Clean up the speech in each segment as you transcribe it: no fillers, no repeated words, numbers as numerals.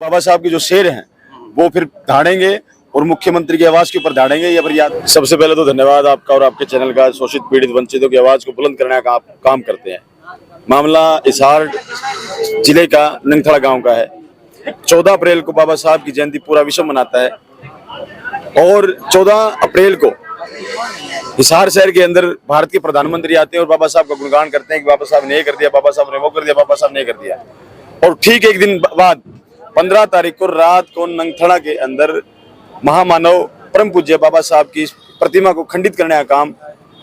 बाबा साहब के जो शेर हैं वो फिर धाड़ेंगे और मुख्यमंत्री की आवाज के ऊपर धाड़ेंगे या फिर याद। सबसे पहले तो धन्यवाद आपका और आपके चैनल का। शोषित पीड़ित वंचितों की आवाज को बुलंद करने का काम करते हैं। मामला हिसार जिले का नंगथड़ा गांव का है। 14 अप्रैल को बाबा साहब की जयंती पूरा विश्व मनाता है और 14 अप्रैल को हिसार शहर के अंदर भारत के प्रधानमंत्री आते हैं और बाबा साहब का गुणगान करते हैं कि बाबा साहब ने ये कर दिया, बाबा साहब ने वो कर दिया, बाबा साहब ने ये कर दिया। और ठीक एक दिन बाद 15 तारीख को रात को नंगथड़ा के अंदर महामानव परम पूज्य बाबा साहब की प्रतिमा को खंडित करने का काम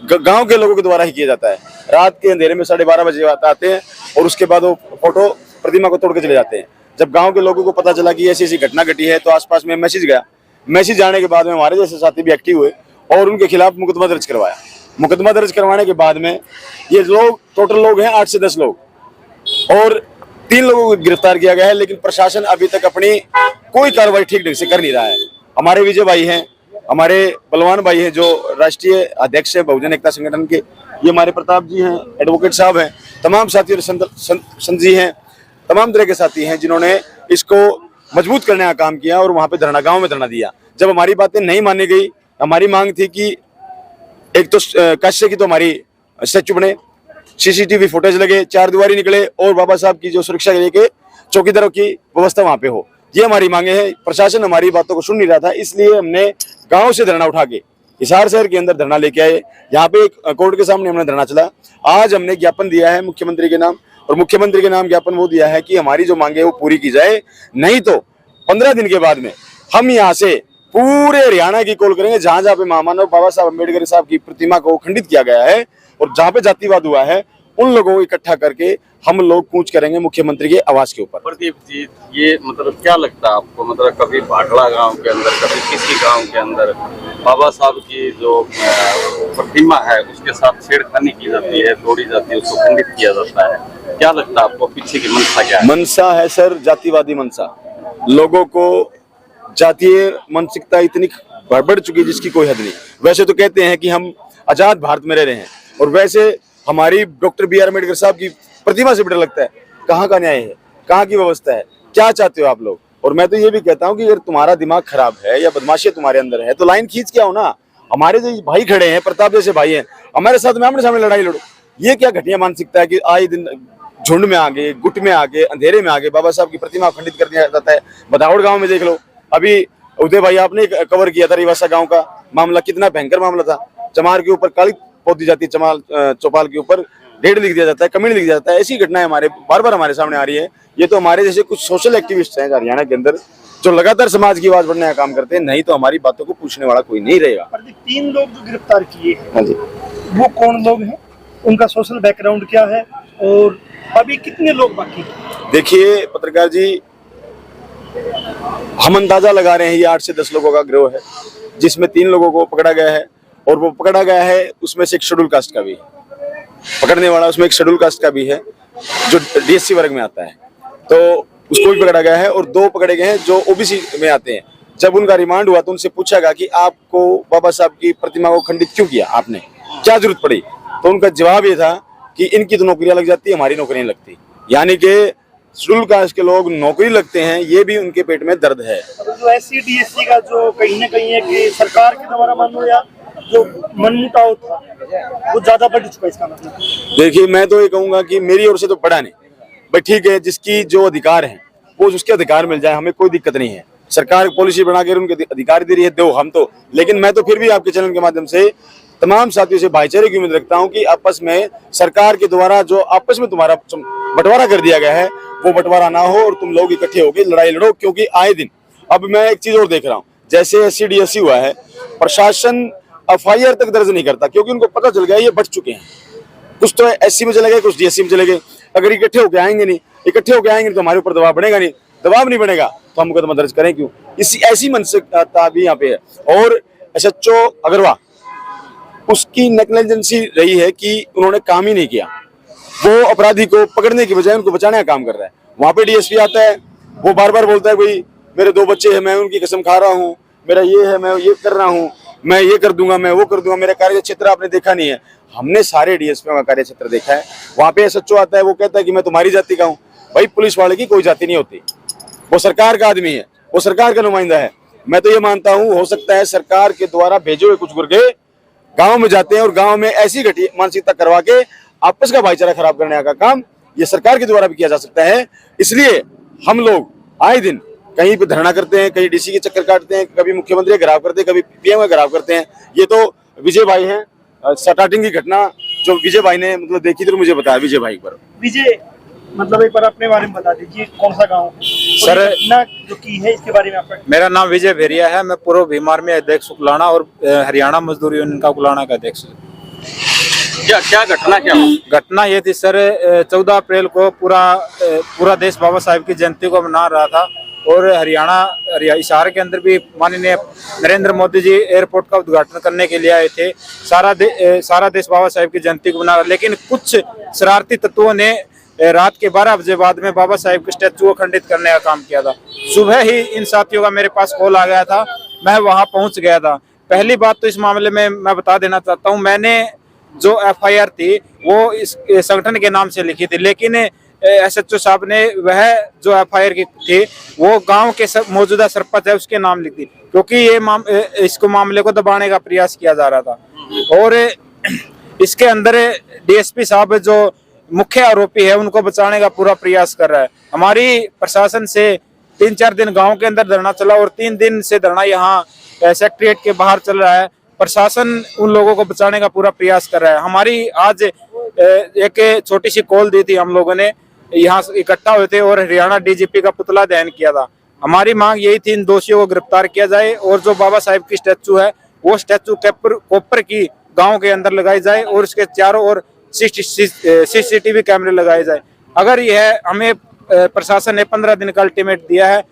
गांव के लोगों के द्वारा ही किया जाता है। रात के अंधेरे में 12:30 बजे आते हैं और उसके बाद वो फोटो प्रतिमा को तोड़ के चले जाते हैं। जब गांव के लोगों को पता चला कि ऐसी ऐसी घटना घटी है तो आसपास में मैसेज गया। मैसेज आने के बाद में हमारे जैसे साथी भी एक्टिव हुए और उनके खिलाफ मुकदमा दर्ज करवाया। मुकदमा दर्ज करवाने के बाद में ये लोग टोटल लोग हैं 8 से 10 लोग और 3 लोगों को गिरफ्तार किया गया है, लेकिन प्रशासन अभी तक अपनी कोई कार्रवाई ठीक ढंग से कर नहीं रहा है। हमारे विजय भाई हैं, हमारे बलवान भाई हैं जो राष्ट्रीय अध्यक्ष है बहुजन एकता संगठन के, ये हमारे प्रताप जी हैं, एडवोकेट साहब हैं, तमाम साथी संत जी हैं, तमाम तरह के साथी हैं जिन्होंने इसको मजबूत करने का काम किया और वहां पे धरना गांव में धरना दिया। जब हमारी बातें नहीं मानी गई, हमारी मांग थी कि एक तो काश्य की तो हमारी स्टैचू बने, सीसीटीवी फुटेज लगे, 4 दीवारी निकले और बाबा साहब की जो सुरक्षा के लिए चौकीदारों की व्यवस्था वहां पे हो, ये हमारी मांगे हैं। प्रशासन हमारी बातों को सुन नहीं रहा था, इसलिए हमने गांव से धरना उठा के हिसार शहर के अंदर धरना लेके आए। यहाँ पे एक कोर्ट के सामने हमने धरना चला। आज हमने ज्ञापन दिया है मुख्यमंत्री के नाम और मुख्यमंत्री के नाम ज्ञापन वो दिया है कि हमारी जो मांगे वो पूरी की जाए, नहीं तो 15 दिन के बाद में हम यहाँ से पूरे हरियाणा की कॉल करेंगे जहां जहां पे महामानव बाबा साहब अम्बेडकर साहब की प्रतिमा को खंडित किया गया है और जहां पे जातिवाद हुआ है उन लोगों को इकट्ठा करके हम लोग कूच करेंगे मुख्यमंत्री के आवास के ऊपर। प्रदीप जी, ये मतलब क्या लगता है आपको, मतलब कभी भाटड़ा गांव के अंदर, कभी किसी गांव के अंदर बाबा साहब की जो प्रतिमा है उसके साथ छेड़खानी की जाती है, तोड़ी जाती है, उसको खंडित किया जाता है, क्या लगता है आपको पीछे की मंशा क्या है? मंशा है सर जातिवादी मंशा। लोगों को जातीय मानसिकता इतनी बढ़ चुकी है जिसकी कोई हद नहीं। वैसे तो कहते हैं कि हम आजाद भारत में रह रहे हैं और वैसे हमारी डॉक्टर बी आर अम्बेडकर साहब की प्रतिमा से डर लगता है। कहाँ का न्याय है, कहाँ की व्यवस्था है, क्या चाहते हो आप लोग? और मैं तो ये भी कहता हूँ कि अगर तुम्हारा दिमाग खराब है या बदमाशी तुम्हारे अंदर है तो लाइन खींच के आओ ना। हमारे जो भाई खड़े हैं, प्रताप जैसे भाई हैं, हमारे साथ में आमने सामने लड़ाई लड़ो। ये क्या घटिया मानसिकता है कि आए दिन झुंड में आगे, गुट में आगे, अंधेरे में आगे बाबा साहब की प्रतिमा खंडित कर दिया जाता है। बदावड़ गाँव में देख लो, अभी उदय भाई आपने कवर किया था रिवासा गांव का मामला, कितना भयंकर मामला था। चमार के ऊपर काली पोती जाती है, चौपाल के ऊपर डेढ़ लिख दिया जाता है, कमेंट लिख दिया जाता है। ऐसी घटनाएं हमारे बार बार हमारे सामने आ रही है। ये तो हमारे जैसे कुछ सोशल एक्टिविस्ट हैं हरियाणा के अंदर जो लगातार समाज की आवाज बढ़ने का काम करते हैं, नहीं तो हमारी बातों को पूछने वाला कोई नहीं रहेगा। 3 लोग जो गिरफ्तार किए हैं वो कौन लोग हैं, उनका सोशल बैकग्राउंड क्या है और अभी कितने लोग बाकी हैं? देखिए पत्रकार जी, हम अंदाजा लगा रहे हैं ये 8 से 10 लोगों का गिरोह है जिसमें 3 लोगों को पकड़ा गया है और वो पकड़ा गया है उसमें से एक शेड्यूल कास्ट का भी पकड़ने वाला, उसमें एक शेड्यूल कास्ट का भी है जो डीएससी वर्ग में आता है, तो उसको भी पकड़ा गया है और 2 पकड़े गए हैं जो ओबीसी में आते हैं। जब उनका रिमांड हुआ तो उनसे पूछा गया कि आपको बाबा साहब की प्रतिमा को खंडित क्यों किया, आपने क्या जरूरत पड़ी? तो उनका जवाब ये था कि इनकी तो नौकरियां लग जाती है, हमारी नौकरियां लगती। यानी कि शेड्यूल कास्ट के लोग नौकरी लगते हैं, ये भी उनके पेट में दर्द है। जो एससी डीएससी का जो कहीं ना कहीं है कि सरकार के द्वारा मानो या जो मनमुटाव था वो ज्यादा बढ़ चुका है, इसका मतलब? देखिए मैं तो ये कहूंगा कि मेरी ओर से तो पड़ा नहीं भाई, ठीक है, जिसकी जो अधिकार है वो उसके अधिकार मिल जाए, हमें कोई दिक्कत नहीं है। सरकार पॉलिसी बना कर उनके अधिकार दे रही है, दो हम तो, लेकिन मैं तो फिर भी आपके चैनल के माध्यम से तमाम साथियों से भाईचारे की उम्मीद रखता हूं कि आपस में सरकार के द्वारा जो आपस में तुम्हारा बंटवारा कर दिया गया है वो बंटवारा ना हो और तुम लोग इकट्ठे होकर लड़ाई लड़ो। क्योंकि आए दिन अब मैं एक चीज और देख रहा हूँ, जैसे एससी डीएससी हुआ है, प्रशासन एफआईआर तक दर्ज नहीं करता क्योंकि उनको पता चल गया ये बढ़ चुके हैं। कुछ तो एससी में चले गए, कुछ डीएससी में चले गए। अगर इकट्ठे होकर आएंगे नहीं तो हमारे ऊपर दबाव बढ़ेगा नहीं, दबाव नहीं बढ़ेगा तो हम मुकदमा दर्ज करें क्यों? इसी ऐसी मानसिकता भी यहाँ पे है। और एसएचओ अग्रवाल, उसकी नेग्लिजेंसी रही है कि उन्होंने काम ही नहीं किया। वो अपराधी को पकड़ने की बजाय उनको बचाने का काम कर रहा है। वहां पे डीएसपी आता है, वो बार बार बोलता है भाई मेरे 2 बच्चे हैं, मैं उनकी कसम खा रहा हूँ, मेरा ये है, मैं ये कर रहा हूँ, मैं ये कर दूंगा, मैं वो कर दूंगा। मेरा कार्य क्षेत्र आपने देखा नहीं है। हमने सारे डीएसपी का कार्य क्षेत्र देखा है। वहां पे एसएचओ आता है, वो कहता है कि मैं तुम्हारी जाति का हूँ। भाई पुलिस वाले की कोई जाति नहीं होती, वो सरकार का आदमी है, वो सरकार का नुमाइंदा है। मैं तो ये मानता हूँ, हो सकता है सरकार के द्वारा भेजे हुए कुछ गुर्गे गांव में जाते हैं और गांव में ऐसी घटिया मानसिकता करवा के आपस का भाईचारा खराब करने का काम ये सरकार के द्वारा भी किया जा सकता है। इसलिए हम लोग आए दिन कहीं पे धरना करते हैं, कहीं डीसी के चक्कर काटते हैं, कभी मुख्यमंत्री का घेराव करते हैं, कभी पीएम का घेराव करते हैं। ये तो विजय भाई हैं, स्टार्टिंग की घटना जो विजय भाई ने मतलब देखी थी, मुझे बताया विजय भाई पर। विजय मतलब एक बार अपने बारे में बता दीजिए, कौन सा गांव सर घटना जो की है इसके बारे में आपका। मेरा नाम विजय भेरिया है। मैं पूर्व भीमार में अध्यक्ष उकलाना और हरियाणा मजदूर यूनियन का उकलाना का अध्यक्ष। क्या घटना क्या हुई? घटना ये थी सर, 14 अप्रैल को पूरा देश बाबा साहेब की जयंती को मना रहा था और हरियाणा हिसार के अंदर भी माननीय नरेंद्र मोदी जी एयरपोर्ट का उद्घाटन करने के लिए आए थे। सारा देश बाबा साहेब की जयंती को मना रहा, लेकिन कुछ शरारती तत्वों ने रात के 12 बजे बाद में बाबा साहेब के स्टैचू को खंडित करने का काम किया था। सुबह ही इन साथियों का मेरे पास कॉल आ गया था, मैं वहां पहुंच गया था। पहली बात तो इस मामले में मैं बता देना चाहता हूं, मैंने जो एफआईआर थी वो इस संगठन के नाम से लिखी थी, लेकिन एसएचओ साहब ने वह जो एफआईआर की थी वो गांव के मौजूदा सरपंच है उसके नाम लिखी, क्योंकि ये इसको मामले को दबाने का प्रयास किया जा रहा था। और इसके अंदर डीएसपी साहब जो मुख्य आरोपी है उनको बचाने का पूरा प्रयास कर रहा है। हमारी प्रशासन से 3-4 दिन गांव के अंदर धरना चला और 3 दिन से धरना यहाँ सेक्रेटरीट के बाहर चल रहा है। प्रशासन उन लोगों को बचाने का पूरा प्रयास कर रहा है। हमारी आज एक छोटी सी कॉल दी थी, हम लोगों ने यहाँ इकट्ठा हुए थे और हरियाणा डीजीपी का पुतला दहन किया था। हमारी मांग यही थी, इन दोषियों को गिरफ्तार किया जाए और जो बाबा साहेब की स्टैचू है वो स्टैचू कोपर की गांव के अंदर लगाई जाए और इसके चारों ओर सीसीटीवी कैमरे लगाए जाए। अगर यह हमें प्रशासन ने 15 दिन का अल्टीमेट दिया है,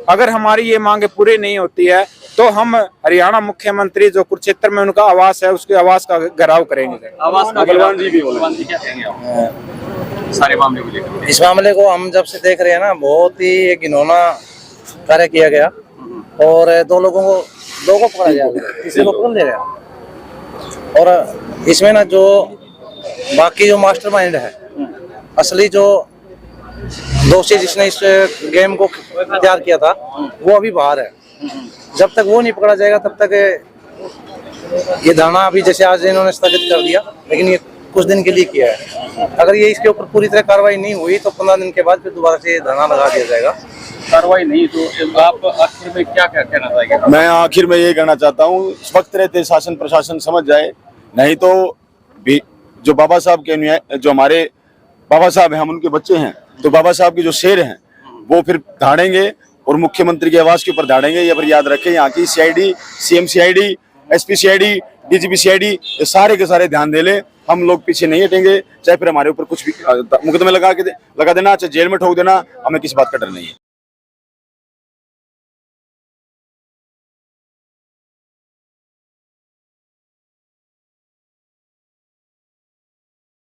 अगर हमारी ये मांगे पूरी नहीं होती है तो हम हरियाणा मुख्यमंत्री जो कुरुक्षेत्र में उनका आवास है उसके आवास का घेराव करेंगे। आवास का बलवान जी क्या कहेंगे आप सारे मामले को लेकर? इस मामले को हम जब से देख रहे हैं ना, बहुत ही एक घिनौना कार्य किया गया और दो को पकड़ा जाएगा, किसी को पकड़ ले गया। और इसमें ना जो बाकी जो मास्टरमाइंड है, असली जो दोषी जिसने इस गेम को तैयार किया था वो अभी बाहर है। जब तक वो नहीं पकड़ा जाएगा तब तक ये धरना अभी जैसे आज इन्होंने स्थगित कर दिया, लेकिन ये कुछ दिन के लिए किया है। अगर ये इसके ऊपर पूरी तरह कार्रवाई नहीं हुई तो 15 दिन के बाद फिर दोबारा से धरना लगा दिया जाएगा। कार्रवाई नहीं तो आप आखिर में क्या कहना चाहेंगे? मैं आखिर में ये कहना चाहता हूँ, इस वक्त रहते शासन प्रशासन समझ जाए, नहीं तो भी जो बाबा साहब के जो हमारे बाबा साहब हैं, हम उनके बच्चे हैं, तो बाबा साहब के जो शेर हैं वो फिर धाड़ेंगे और मुख्यमंत्री के आवास के ऊपर धाड़ेंगे। ये पर याद रखें, यहाँ की CID, CM CID, SP CID, DGP CID, ये सारे के सारे ध्यान दे ले। हम लोग पीछे नहीं हटेंगे, चाहे फिर हमारे ऊपर कुछ भी मुकदमे लगा देना, चाहे जेल में ठोक देना, हमें किसी बात का डर नहीं है।